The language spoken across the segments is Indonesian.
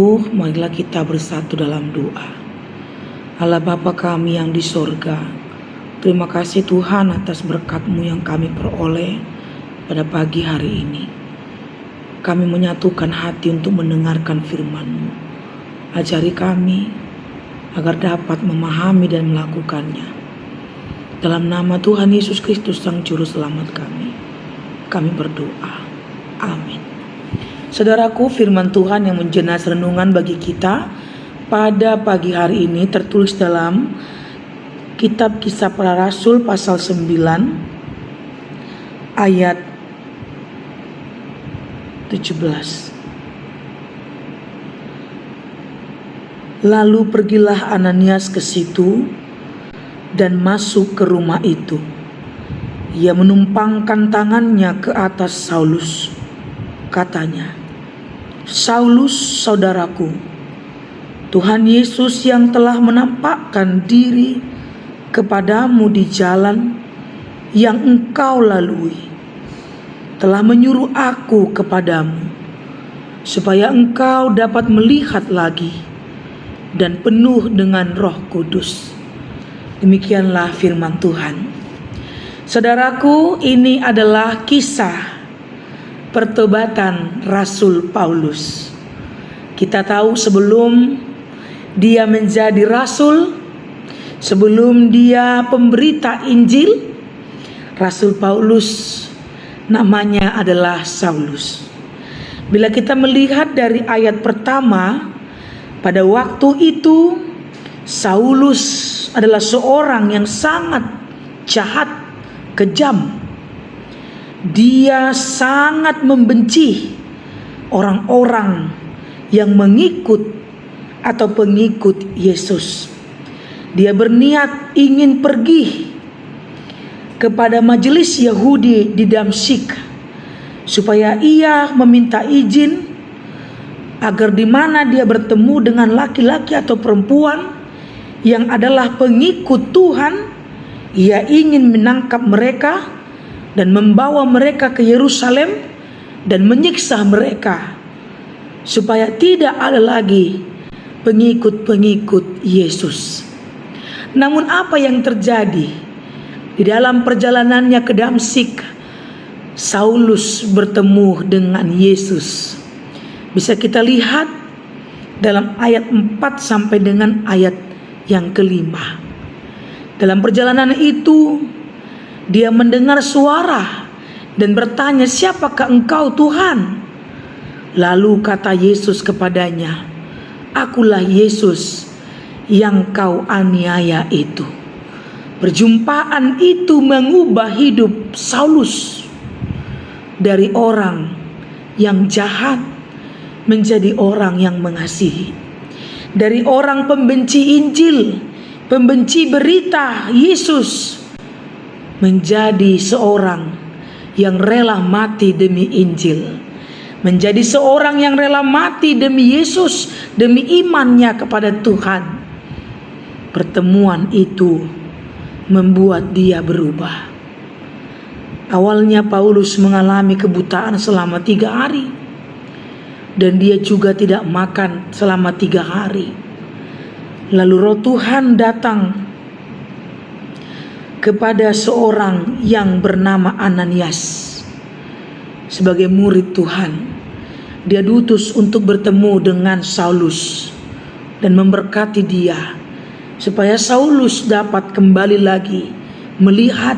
Saudaraku, marilah kita bersatu dalam doa. Allah Bapa kami yang di sorga, terima kasih Tuhan atas berkat-Mu yang kami peroleh pada pagi hari ini. Kami menyatukan hati untuk mendengarkan firman-Mu. Ajari kami agar dapat memahami dan melakukannya. Dalam nama Tuhan Yesus Kristus Sang Juru Selamat kami berdoa. Amin. Saudaraku, firman Tuhan yang menjenas renungan bagi kita pada pagi hari ini tertulis dalam Kitab Kisah Para Rasul pasal 9 ayat 17. Lalu pergilah Ananias ke situ dan masuk ke rumah itu. Ia menumpangkan tangannya ke atas Saulus. Katanya, "Saulus, saudaraku, Tuhan Yesus yang telah menampakkan diri kepadamu di jalan yang engkau lalui, telah menyuruh aku kepadamu, supaya engkau dapat melihat lagi dan penuh dengan Roh Kudus." Demikianlah firman Tuhan. Saudaraku, ini adalah kisah pertobatan Rasul Paulus. Kita tahu sebelum dia menjadi rasul, sebelum dia pemberita Injil, Rasul Paulus namanya adalah Saulus. Bila kita melihat dari ayat pertama, pada waktu itu Saulus adalah seorang yang sangat jahat, kejam. Dia sangat membenci orang-orang yang mengikut atau pengikut Yesus. Dia berniat ingin pergi kepada majelis Yahudi di Damsyik supaya ia meminta izin agar di mana dia bertemu dengan laki-laki atau perempuan yang adalah pengikut Tuhan, ia ingin menangkap mereka dan membawa mereka ke Yerusalem dan menyiksa mereka supaya tidak ada lagi pengikut-pengikut Yesus. Namun apa yang terjadi di dalam perjalanannya ke Damsyik? Saulus bertemu dengan Yesus. Bisa kita lihat dalam ayat 4 sampai dengan ayat yang kelima. Dalam perjalanan itu dia mendengar suara dan bertanya, "Siapakah engkau, Tuhan?" Lalu kata Yesus kepadanya, "Akulah Yesus yang kau aniaya itu." Perjumpaan itu mengubah hidup Saulus dari orang yang jahat menjadi orang yang mengasihi. Dari orang pembenci Injil, pembenci berita Yesus, menjadi seorang yang rela mati demi Injil, menjadi seorang yang rela mati demi Yesus, demi imannya kepada Tuhan. Pertemuan itu membuat dia berubah. Awalnya Paulus mengalami kebutaan selama 3 hari, dan dia juga tidak makan selama 3 hari. Lalu Roh Tuhan datang kepada seorang yang bernama Ananias sebagai murid Tuhan. Dia diutus untuk bertemu dengan Saulus dan memberkati dia supaya Saulus dapat kembali lagi melihat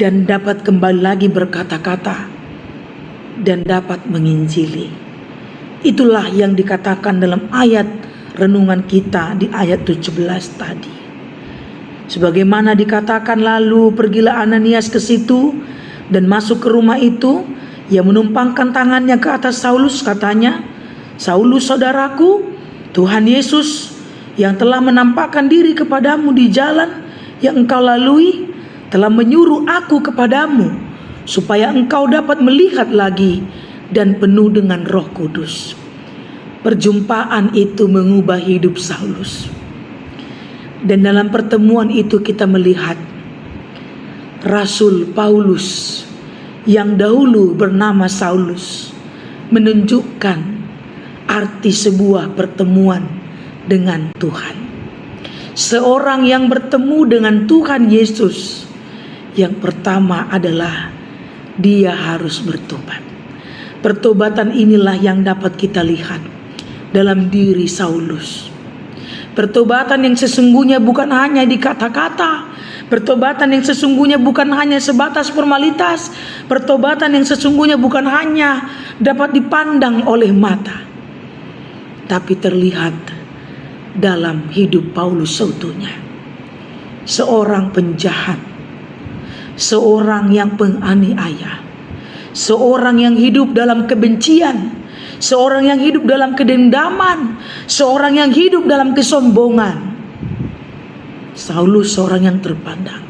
dan dapat kembali lagi berkata-kata dan dapat menginjili. Itulah yang dikatakan dalam ayat renungan kita di ayat 17 tadi. Sebagaimana dikatakan, lalu pergilah Ananias ke situ dan masuk ke rumah itu. Ia menumpangkan tangannya ke atas Saulus. Katanya, "Saulus, saudaraku, Tuhan Yesus yang telah menampakkan diri kepadamu di jalan yang engkau lalui telah menyuruh aku kepadamu supaya engkau dapat melihat lagi dan penuh dengan Roh Kudus." Perjumpaan itu mengubah hidup Saulus. Dan dalam pertemuan itu kita melihat Rasul Paulus yang dahulu bernama Saulus menunjukkan arti sebuah pertemuan dengan Tuhan. Seorang yang bertemu dengan Tuhan Yesus, yang pertama adalah dia harus bertobat. Pertobatan inilah yang dapat kita lihat dalam diri Saulus. Pertobatan yang sesungguhnya bukan hanya di kata-kata. Pertobatan yang sesungguhnya bukan hanya sebatas formalitas. Pertobatan yang sesungguhnya bukan hanya dapat dipandang oleh mata, tapi terlihat dalam hidup Paulus seutuhnya. Seorang penjahat, seorang yang penganiaya, seorang yang hidup dalam kebencian, seorang yang hidup dalam kedendaman, seorang yang hidup dalam kesombongan. Saulus seorang yang terpandang,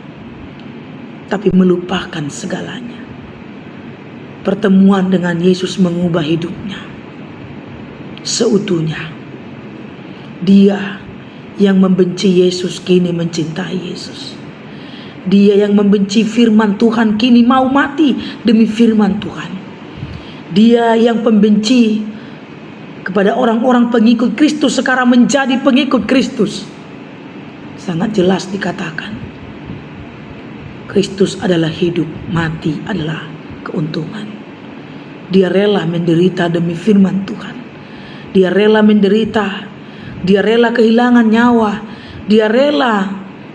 tapi melupakan segalanya. Pertemuan dengan Yesus mengubah hidupnya seutuhnya. Dia yang membenci Yesus kini mencintai Yesus. Dia yang membenci firman Tuhan kini mau mati demi firman Tuhan. Dia yang pembenci kepada orang-orang pengikut Kristus sekarang menjadi pengikut Kristus. Sangat jelas dikatakan, Kristus adalah hidup, mati adalah keuntungan. Dia rela menderita demi firman Tuhan. Dia rela menderita, dia rela kehilangan nyawa, dia rela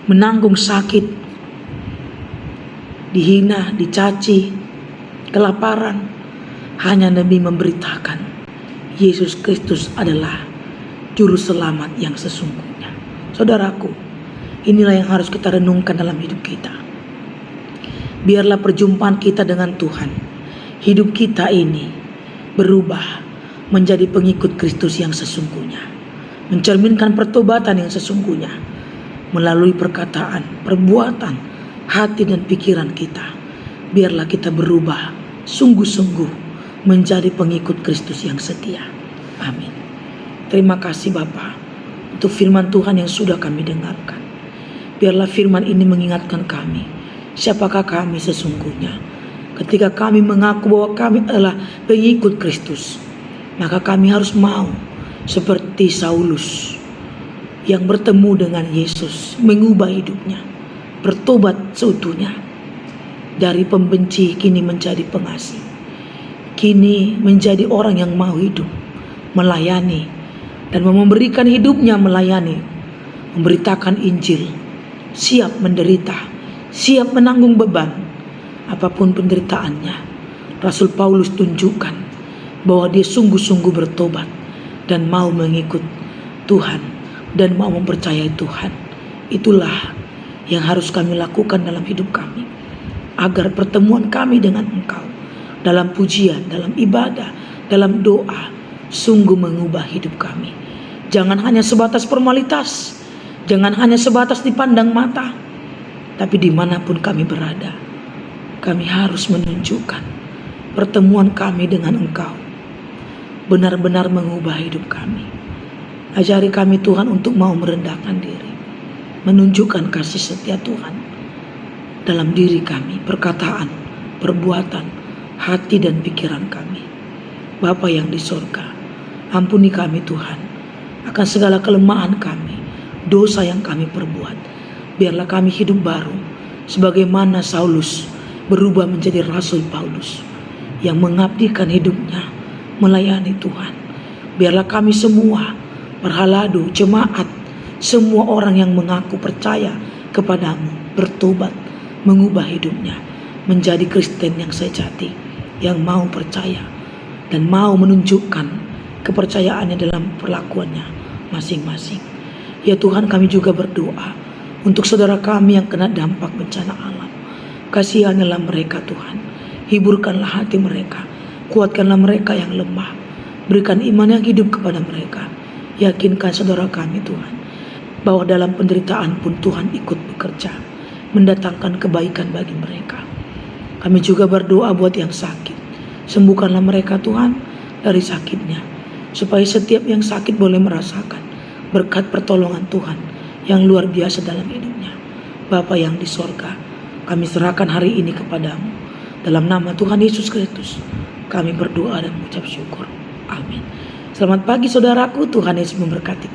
menanggung sakit, dihina, dicaci, kelaparan, hanya demi memberitakan Yesus Kristus adalah juru selamat yang sesungguhnya. Saudaraku, inilah yang harus kita renungkan dalam hidup kita. Biarlah perjumpaan kita dengan Tuhan, hidup kita ini berubah menjadi pengikut Kristus yang sesungguhnya, mencerminkan pertobatan yang sesungguhnya melalui perkataan, perbuatan, hati dan pikiran kita. Biarlah kita berubah sungguh-sungguh menjadi pengikut Kristus yang setia. Amin. Terima kasih Bapa untuk firman Tuhan yang sudah kami dengarkan. Biarlah firman ini mengingatkan kami, siapakah kami sesungguhnya. Ketika kami mengaku bahwa kami adalah pengikut Kristus, maka kami harus mau seperti Saulus yang bertemu dengan Yesus, mengubah hidupnya, bertobat seutuhnya. Dari pembenci kini menjadi pengasih, kini menjadi orang yang mau hidup, melayani, dan memberikan hidupnya melayani, memberitakan Injil, siap menderita, siap menanggung beban, apapun penderitaannya. Rasul Paulus tunjukkan bahwa dia sungguh-sungguh bertobat dan mau mengikut Tuhan dan mau mempercayai Tuhan. Itulah yang harus kami lakukan dalam hidup kami, agar pertemuan kami dengan Engkau dalam pujian, dalam ibadah, dalam doa sungguh mengubah hidup kami. Jangan hanya sebatas formalitas, jangan hanya sebatas dipandang mata, tapi dimanapun kami berada, kami harus menunjukkan pertemuan kami dengan Engkau benar-benar mengubah hidup kami. Ajari kami Tuhan untuk mau merendahkan diri, menunjukkan kasih setia Tuhan dalam diri kami, perkataan, perbuatan, hati dan pikiran kami. Bapa yang di sorga, ampuni kami Tuhan akan segala kelemahan kami, dosa yang kami perbuat. Biarlah kami hidup baru, sebagaimana Saulus berubah menjadi Rasul Paulus yang mengabdikan hidupnya melayani Tuhan. Biarlah kami semua, perhaladu, jemaat, semua orang yang mengaku percaya kepadamu, bertobat, mengubah hidupnya menjadi Kristen yang sejati, yang mau percaya dan mau menunjukkan kepercayaannya dalam perlakuannya masing-masing. Ya Tuhan, kami juga berdoa untuk saudara kami yang kena dampak bencana alam. Kasihanilah mereka Tuhan, hiburkanlah hati mereka, kuatkanlah mereka yang lemah, berikan iman yang hidup kepada mereka. Yakinkan saudara kami Tuhan, bahwa dalam penderitaan pun Tuhan ikut bekerja, mendatangkan kebaikan bagi mereka. Kami juga berdoa buat yang sakit, sembuhkanlah mereka Tuhan dari sakitnya, supaya setiap yang sakit boleh merasakan berkat pertolongan Tuhan yang luar biasa dalam hidupnya. Bapa yang di sorga, kami serahkan hari ini kepadamu. Dalam nama Tuhan Yesus Kristus, kami berdoa dan mengucap syukur. Amin. Selamat pagi saudaraku, Tuhan Yesus memberkati.